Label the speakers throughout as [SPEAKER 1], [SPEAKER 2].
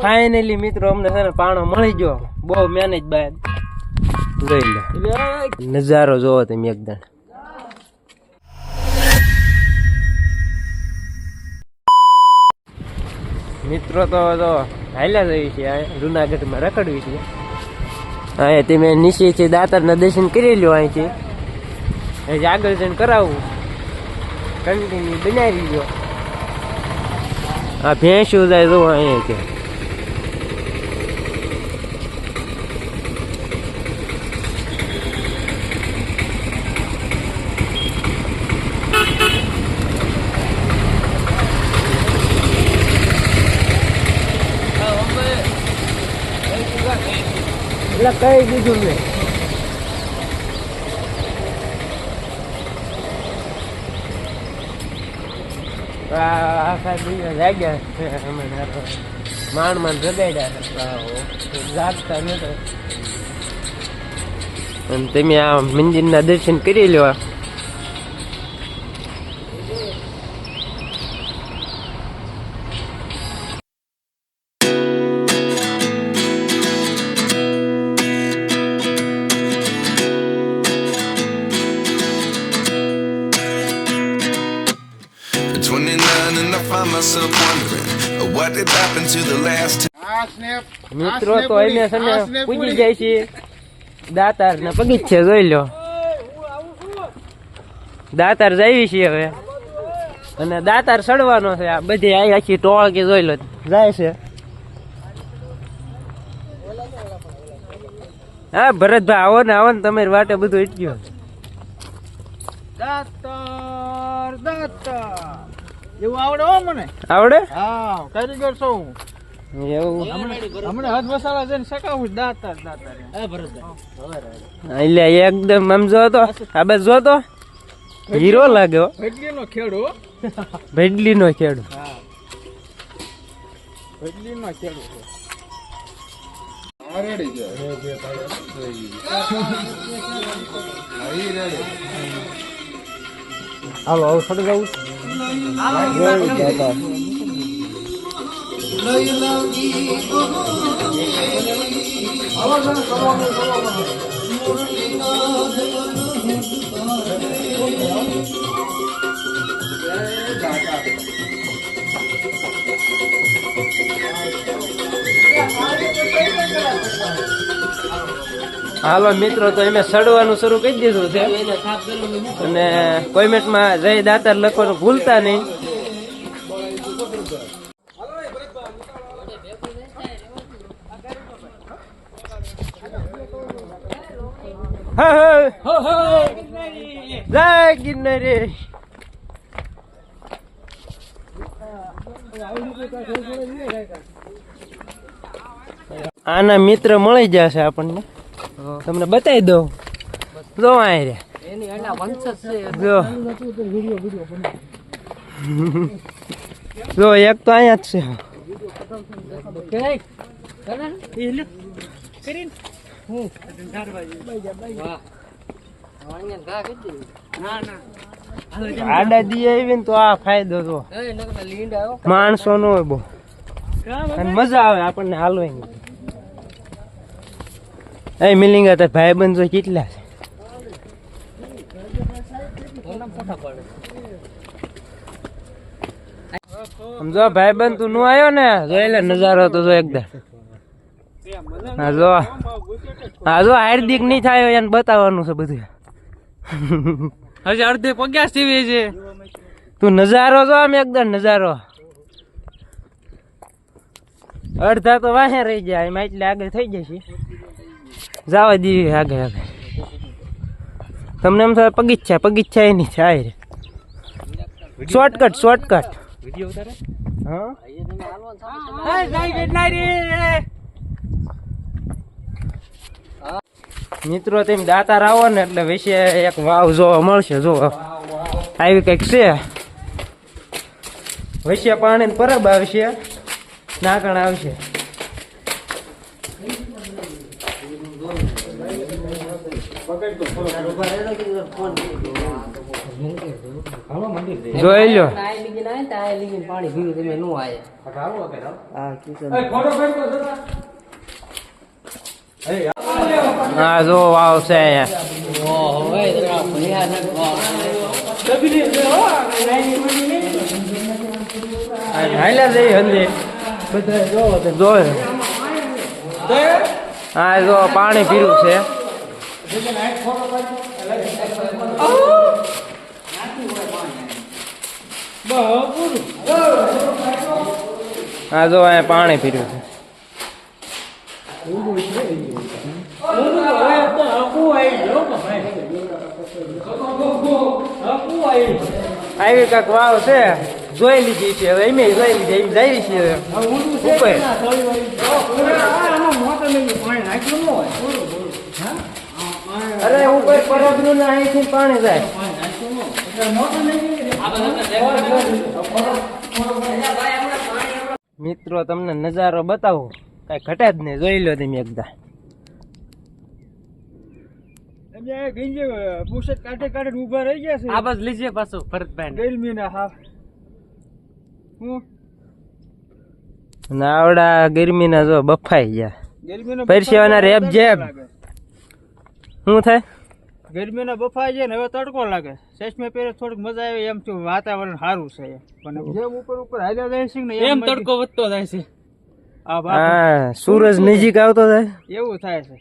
[SPEAKER 1] Finally મિત્રો અમને છે ને પાણો મળી ગયો, બહુ મેનેજ બાદ. જોઈ લો નજારો જોવો તમે એકદમ. મિત્રો તો હાલ્યા જઈએ છીએ, જુનાગઢમાં રખડવી છે. અહીંયા તમે નીચેથી દાતારના દર્શન કરી લો. અહીંથી હજી આગળ જઈને કરાવવું, કન્ટિન્યુ બનાવી ગયો. આ ભેંસું જાય જો અહીંયા છે. એટલે કઈ દીધું મેં આખા દિવસ જાગ્યા માંડ જગાડ્યા જાગતા નતા. અને તમે આ મંદિરના દર્શન કરી લેવા. મિત્રો તો એને છે ને પૂજી જાય છે દાતાર ને પગીચે. જોઈ લો દાતાર જાય છે હવે, અને દાતાર સડવાનો છે. આ બધી આખી ટોળ કે જોઈ લો જાય છે. હા ભરતભાઈ આવો ને તમારી વાટે બધું એટલું.
[SPEAKER 2] દાતાર એવું આવડે હો મને.
[SPEAKER 1] આવડે?
[SPEAKER 2] હા કારીગર છું
[SPEAKER 1] એવું.
[SPEAKER 2] હમણાં હાથ મસાલા જઈને શકાવું દાતાર.
[SPEAKER 1] એટલે એકદમ આમ જો તો આ બસ જો તો હીરો લાગ્યો.
[SPEAKER 2] ભેડલીનો ખેડો.
[SPEAKER 1] ભેડલીનો ખેડો.
[SPEAKER 2] હા ભેડલીનો ખેડો.
[SPEAKER 1] હાલો હવે સડ જવું. હાલો મિત્રો તો અમે સડવાનું શરૂ કરી દીધું છે. અને કોમેન્ટમાં જય દાતાર લખવાનું ભૂલતા નહીં. જય ગિરનારી. આના મિત્ર મળી જશે આપણને, તમને બતાવી દઉં. જો આ જો એક તો અહીંયા જ છે. આડા દી આવી ને તો આ ફાયદો તો માણસો નો હોય બહુ, અને મજા આવે આપણને હાલવાની. એ મિલિંગા તાર ભાઈ બંધ જો કેટલા છે. સમજો ભાઈ બંધ તું નું આવ્યો ને જોઈ લે નજારો તો જો એકદમ. હા જો હાર્દિક નહીં થાય એને બતાવવાનું છે બધું.
[SPEAKER 2] હજી અડધે પગ્યા સીવી છે.
[SPEAKER 1] તું નજારો જો આમ એકદમ નજારો. અડધા તો વાહે રહી જાય એમાં, એટલે આગળ થઈ જશે. જવા દીધી આગળ. તમને એમ થાય પગીચ્છા એની થાય. શોર્ટકટ. હા મિત્રો તમે દાતાર આવો ને એટલે વિશે એક વાવ જોવા મળશે. જો આવી કઈક છે. વિશે પાણી પરબ આવશે, નાકણ આવશે. જોઈ લો
[SPEAKER 3] પાણી પીવું તમે નું આયા હા કિશન
[SPEAKER 1] હા જો વાવ છે અહીંયા હાલ્યા જઈ હંદે બધા જો હા જો પાણી પીરું છે હા જો અહીંયા પાણી પીરું છે આવી કાંક વાવ છે જોઈ લીધી છે હવે એમ જોઈ લીધી એમ જાય છે ઉપર અરે ઉપર પરબનું ને અહીંથી પાણી જાય મિત્રો તમને નજારો બતાવો કઈ ઘટે જ નહીં જોઈ લો તમે એકદા
[SPEAKER 2] કાઢે કાઢે ઉભા રહી ગયા છે આ બસ લીજે પાછો ભરતભાઈ ગેલમીના હા
[SPEAKER 1] નાવડા ગરમીના જો બફાઈ ગયા પરસેવાના રેબ જેબ શું થાય
[SPEAKER 2] ગરમીના બફાઈ જાય ને હવે તડકો લાગે ચશ્મે પહેરે થોડીક મજા આવે એમ છું વાતાવરણ સારું છે પણ જેમ ઉપર ઉપર હાલ્યા જાય છે ને એમ તડકો વધતો જાય છે
[SPEAKER 1] હા સૂરજ નજીક આવતો જાય
[SPEAKER 2] એવું થાય છે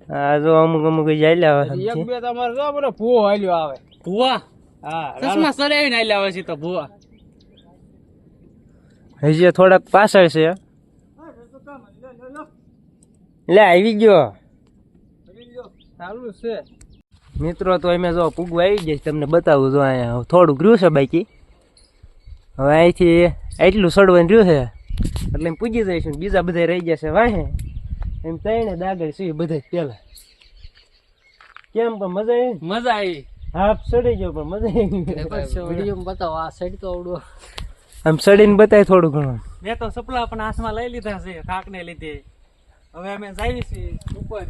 [SPEAKER 1] હા જો અમુક અમુક જાયલા
[SPEAKER 2] એક બે તમારે જો બધો ભૂવો હાલ્યો આવે ભૂવા હા ચશ્મા સરાવીને હાલ્યા આવે છે તો ભૂવા
[SPEAKER 1] હજી થોડાક પાછળ છે લે આવી ગયો
[SPEAKER 2] સારું છે
[SPEAKER 1] મિત્રો તો અમે જો પૂગવા આવી જાય તમને બતાવું જો અહીંયા થોડુંક રહ્યું છે બાકી હવે અહીંથી એટલું સડવાનું રહ્યું છે એટલે એમ પૂજી જઈશું બીજા બધા રહી જશે વાહે એમ તઈને દાગર છે બધા પેલા કેમ પણ મજા આવી હાફ સડી ગયો પણ મજા આવી
[SPEAKER 3] વિડીયો બતાવો આ સાઈડ તો આવડો
[SPEAKER 1] આમ સડીને બતાય થોડું ઘણું
[SPEAKER 2] મેં તો સપલા પણ હાથમાં લઈ લીધા છે થાક ને લીધે હવે અમે જઈએ છીએ ઉપર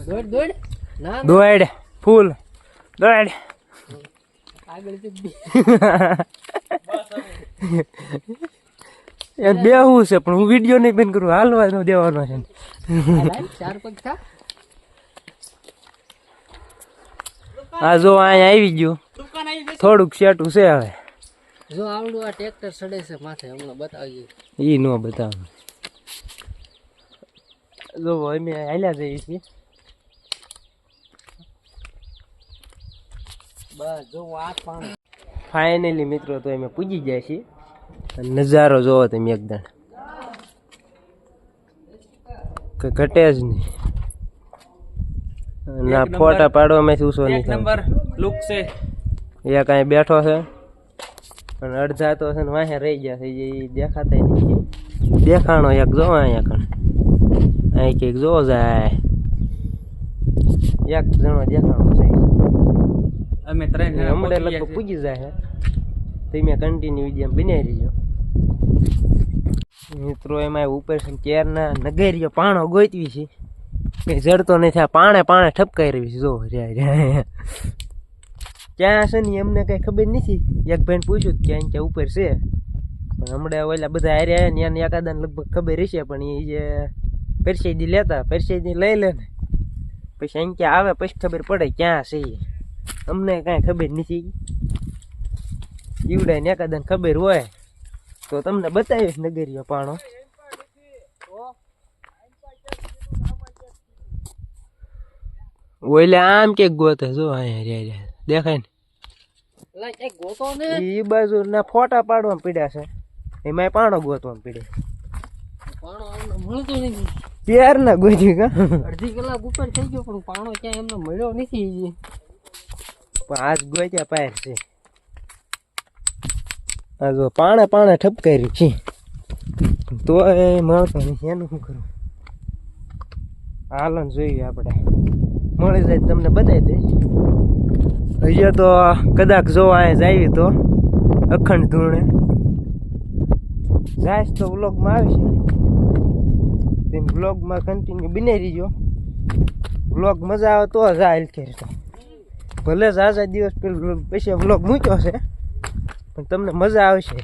[SPEAKER 3] દોડ દોડ ના
[SPEAKER 1] દોડ ફૂલ દોડ
[SPEAKER 3] આગળ
[SPEAKER 1] યાર બેહું છે પણ હું વિડીયો નહીં બેન કરું હાલવાનો દેવાનો છે
[SPEAKER 3] ચાર પગ થા
[SPEAKER 1] આ જો અહીંયા આવી ગયું થોડુંક સેટું છે હવે
[SPEAKER 3] જો આવડું આ ટ્રેક્ટર સડે છે માથે હમણાં બતાવીએ
[SPEAKER 1] ઈ નો બતાવ જો અમે હાલ્યા જઈએ છીએ
[SPEAKER 3] બસ જો આ પાણી
[SPEAKER 1] ફાઇનલી મિત્રો તો અમે પૂજી જાય છીએ નજારો જોવો તમે એકદમ ઘટે જ નહીં ના ફોટા પાડવામાં શું નહીં
[SPEAKER 2] એક નંબર લુક છે
[SPEAKER 1] એક અહીં બેઠો છે અને અડધા તો છે ને વાહે રહી ગયા છે એ દેખાતા નહીં દેખાણો એક જો અહીંયા કણ અહીં કંઈક જોવો જાય એક જણો દેખાણો છે
[SPEAKER 2] અમે ત્રણ જણા
[SPEAKER 1] હમણાં લગભગ પૂજી જાય તમે કન્ટિન્યુ વિડીયો બનાવી રહીજો મિત્રો એમાં ઉપર છે કેરના નગરીયો પાણો ગોતવી છે કઈ જડતો નથી આ પાણે ઠપકાઈ રહી છે જો ક્યાં છે ને એમને કઈ ખબર નથી એક ભાઈને પૂછ્યું ક્યાં ક્યાં ઉપર છે પણ હમણાં ઓલા બધા હારે આવ્યા ને એને એકાદાને લગભગ ખબર હશે પણ એ જે પરસેદી લેતા પરસેદી લઈ લે ને પછી અહીં ક્યાં આવે પછી ખબર પડે ક્યાં છે અમને કાંઈ ખબર નથી ઈવડે ને એકાદાને ખબર હોય તો તમને બતાવીશ નગરીયો પાણો ઓલે આમ કે ગોતે જો અહીંયા દેખાય ને એ બાજુ ના ફોટા પાડવા પડ્યા છે એમાં પાણો ગોતવા પડ્યા
[SPEAKER 3] પાણો અમને મળતો નથી
[SPEAKER 1] ત્યાર ના ગોત્યું કા
[SPEAKER 3] અડધી કલાક ઉપર થઈ ગયો પણ પાણો ક્યાં એમને મળ્યો નથી
[SPEAKER 1] પણ આજ ગોત્યા પાર છે આ જો પાણે ઠપકાઈ છે તો એ મળતો નથી એનું શું કરું હાલો જોઈએ આપણે મળી જાય તમને બતાવી દઈશ હજી તો કદાચ જો અહીંયા જાય તો અખંડ ધૂણે જાય તો વ્લોગમાં આવી છે તમે બ્લોગમાં કન્ટિન્યુ બની રહીજો. બ્લોગ મજા આવે તો જ આ ખેર તો ભલે ઝાઝા દિવસ પછી બ્લોગ મૂક્યો છે પણ તમને મજા આવશે.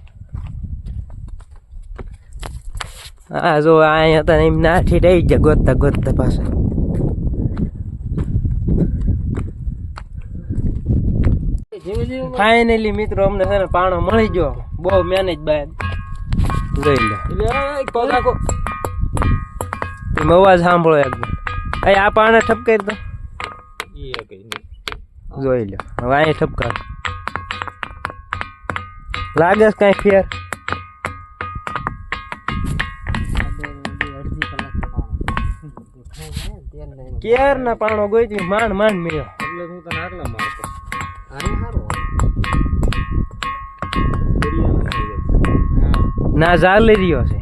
[SPEAKER 1] હા જો અહીંયા હતા એમ નાઠી રહી ગયા ગોતતા ગોતતા પાછા. ફાઇનલી મિત્રો અમને છે ને પાણો મળી ગયો. બહુ મેનેજ બાય જોઈ લે એમ અવાજ સાંભળો એકદમ. આ પાણા ઠપકારી દો જોઈ લો. હવે અહીંયા ઠપકાર લાગે છે કઈ ફેર? કેર ના પાણો ગોઈ માંડ માંડ મળ્યો.
[SPEAKER 3] એટલે હું તને આગલા મારતો
[SPEAKER 1] ના ચાલી રહ્યો છે.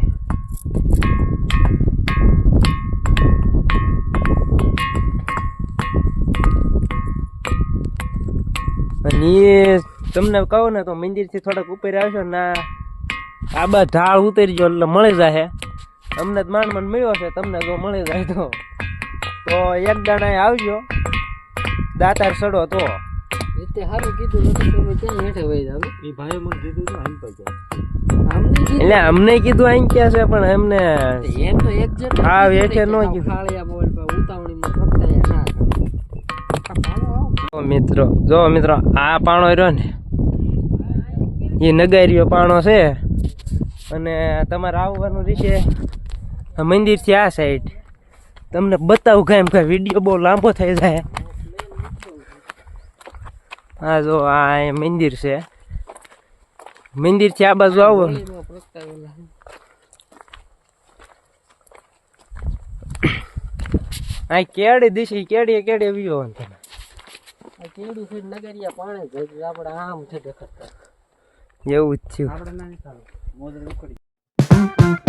[SPEAKER 1] અને એ તમને કહું ને તો મંદિર થી થોડાક ઉપર આવશો ના આ બા ઢાળ ઉતરી ગયો એટલે મળી જાય. અમને જ માંડ માંડ મળ્યો છે, તમને જો મળી જાય તો એક દાણા આવજો દાતાર સડો તો.
[SPEAKER 3] એટલે સારું કીધું નથી તમે ક્યાં હેઠે વહી જાવ. એ ભાઈ મને કીધું તો આમ પર જાય.
[SPEAKER 1] એટલે અમને કીધું અહીં ક્યાં છે પણ એમને
[SPEAKER 3] એમ તો એક જટ
[SPEAKER 1] હા હેઠે ન કીધું.
[SPEAKER 3] ખાળિયા મોબાઈલ પર ઉતાવળીમાં ફટકાયા ના
[SPEAKER 1] મિત્રો જો મિત્રો આ પાણો રહ્યો ને એ નગારીયો પાણો છે. અને તમારે આવવાનું રહેશે મંદિર થી આ સાઈડ. તમને બતાવું કાંઈ એમ કાંઈ વિડીયો બહુ લાંબો થઈ જાય. હા જો આ મંદિર છે. મંદિર થી આ બાજુ આવો આ કેડી દિશી કેડી કેડી આવ્યો
[SPEAKER 3] કેડું છે નગરિયા પાણે જ આપણે આમ છે દેખાતા
[SPEAKER 1] એવું જ થયું.
[SPEAKER 3] આપણે ના નીકળો મોદરી ઉકળી